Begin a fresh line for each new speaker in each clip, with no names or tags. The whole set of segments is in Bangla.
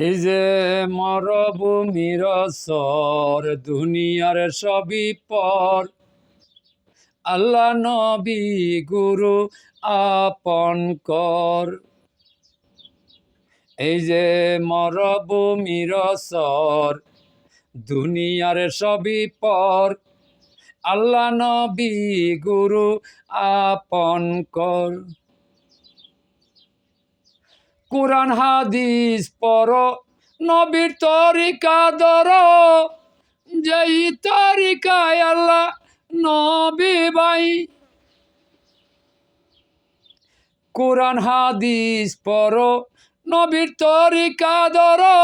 এই যে মরভূমির সর দুনিয়ার সবই পর, আল্লাহ নবী গুরু আপন কর। এই যে মরভূমির সর দুনিয়ার সবই পর, আল্লাহ নবী গুরু আপন কর। কুরআন হাদিস পড়ো, নবীর তরিকা ধরো, যেই তরিকায় আল্লাহ নবী ভাই। কুরআন হাদিস পড়ো, নবীর তরিকা ধরো,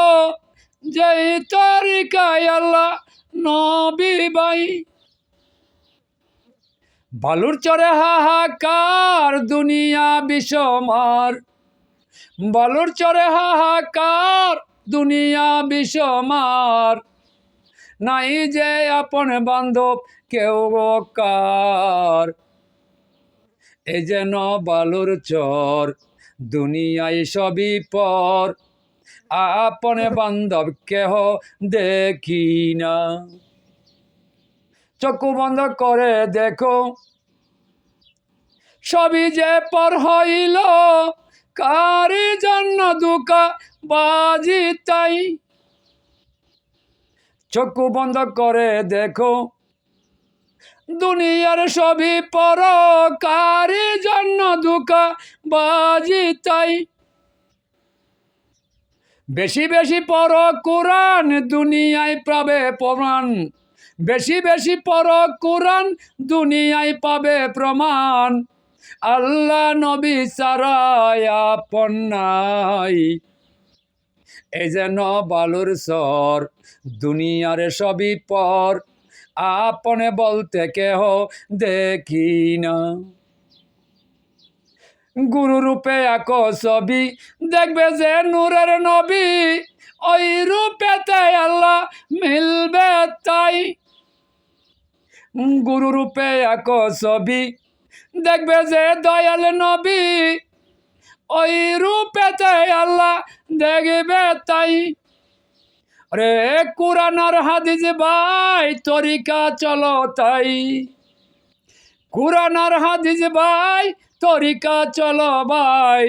যেই তরিকায় আল্লাহ নবী ভাই। বালুর চরে হাহাকার দুনিয়া বিষমার, বালুর চরে হাহাকার দুনিয়া বিষমার। নাই যে আপন বান্ধব কেউ কার। এই যেন বালুর চর দুনিয়ায় সবই পর, আপন বান্ধব কেহ দেখি না। চক্ষু বন্ধ করে দেখো, সবই যে পর হইল, কারি জন্য দুকা বাজি তাই। চক্ষু বন্ধ করে দেখো, দুনিয়ার সবই পর, কারি জন্য দুকা বাজি তাই। বেশি বেশি পর কোরআন, দুনিয়ায় পাবে প্রমাণ। বেশি বেশি পর কোরআন, দুনিয়ায় পাবে প্রমাণ। আল্লাহ নবী ছাড়া আপন নাই। এই যেন বালুর চর দুনিয়ার সবই পর, আপনে বলতে কেহ দেখি না। গুরু রূপে এক ছবি দেখবে যে নূরের নবী, ওই রূপেতে আল্লাহ মিলবে তাই। গুরু রূপে এক ছবি দেখবে যে দয়াল নবী, ওই রূপেতে আল্লাহ দেখবে তাই। রে কুরআন আর হাদিস ভাই তরিকা চলো তাই। কুরআন আর হাদিস ভাই তরিকা চলো ভাই।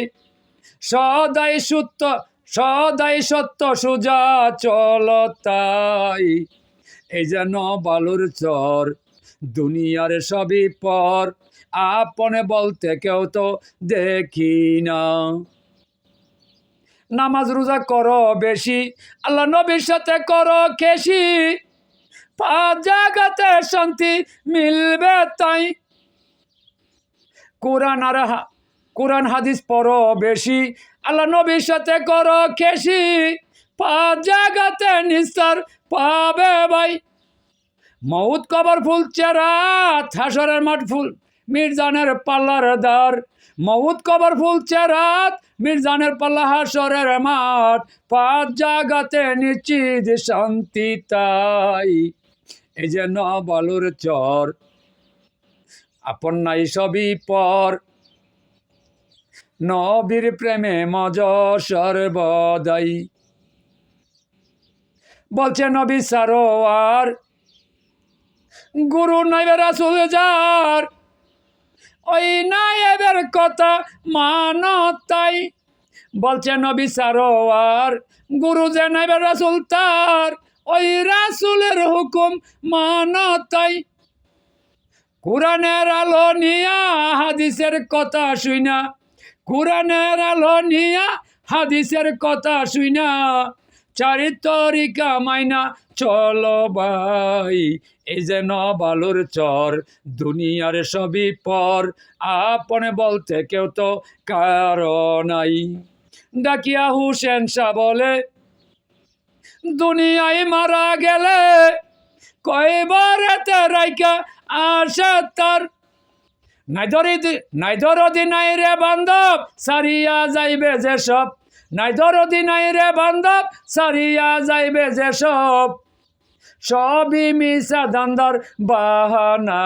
সদাই সত্য, সদাই সত্য সুজা চলো তাই। এই যেন বালুর চর দুনিয়ার সবই পর, আপনে বলতে কেউ তো দেখি না। নামাজ রোজা করো বেশি, আল্লাহ নবীর সাথে করো খেশি, পাঁচ জায়গাতে শান্তি মিলবে তাই। কোরআন হাদিস পড়ো বেশি, আল্লাহ নবীর সাথে করো খেশি, পাঁচ জায়গাতে নিস্তার পাবে ভাই। মউত কবর ফুল চেরাত, হাসরের মাঠ ফুল মির্জানের পাল্লার দ্বার। মউত কবর ফুল চেরাত, মির্জানের পাল্লা হাসরের মাঠ। পাঁচ জায়গাতে নিশ্চিত শান্তি তাই। এই যে বালুর চর, আপন নাই সবই পর, নবীর প্রেমে মজ সর্বদাই। বলছে নবী সারোয়ার, গুরু নাইবে রাসূল যার, ওই নায়েবের কথা মানো তাই। বলছে নবী সারোয়ার, গুরু যে নাইবে রাসূল তার, ওই রাসূলের হুকুম মানো তাই। কুরআনের আলো নিয়া হাদিসের কথা শুইনা, কুরআনের আলো নিয়া হাদিসের কথা শুইনা, চারি তরিকা মাইনা চলো ভাই। এই যে বালুর চর দুনিয়ার সবই পর, আপনে বলতে কেউ তো কারো নাই। ডাকিয়া হুসেন শাহ বলে, দুনিয়ায় মারা গেলে কয়বারেতে রাইকা আসে তার। নাই দরদি নাই রে বান্ধব, সারিয়া যাইবে যে সব। নাই দরদি নাই রে বান্ধব, সারিয়া যাইবে যে সব। সবই মিশা দান্দার বাহানা।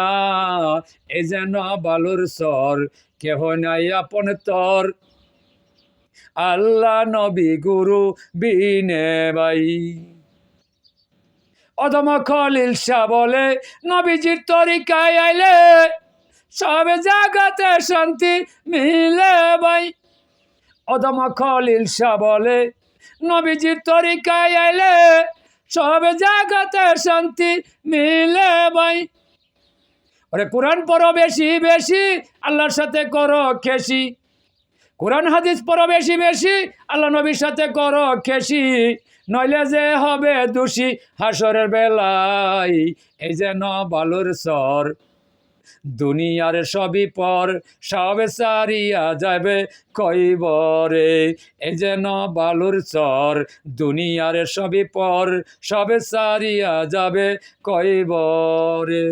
এ যেন বালুর চর, কেহ নাই আপন তর। আল্লাহ নবী গুরু বিনে ভাই। অদম খলিল শাহ বলে নবীজির তরিকায় আইলে সব জায়গাতে শান্তি মিলে ভাই। অদম খলিল শাহ বলে নবীজির তরিকায় আইলে সব জায়গাতে শান্তি মিলে ভাই। ওরে কোরআন পড়ো বেশি বেশি, আল্লাহর সাথে করো খেসি। কোরআন হাদিস পড়ো বেশি বেশি, আল্লাহ নবীর সাথে করো খেসি। নইলে যে হবে দোষী হাসরের বেলায়। এই যেন বালুর চর, দুনিয়ার সবই পর, সব সারিয়া যাবে কইবরে। এই যেন বালুর চর, দুনিয়ার সবই পর, সব সারিয়া যাবে কইবরে।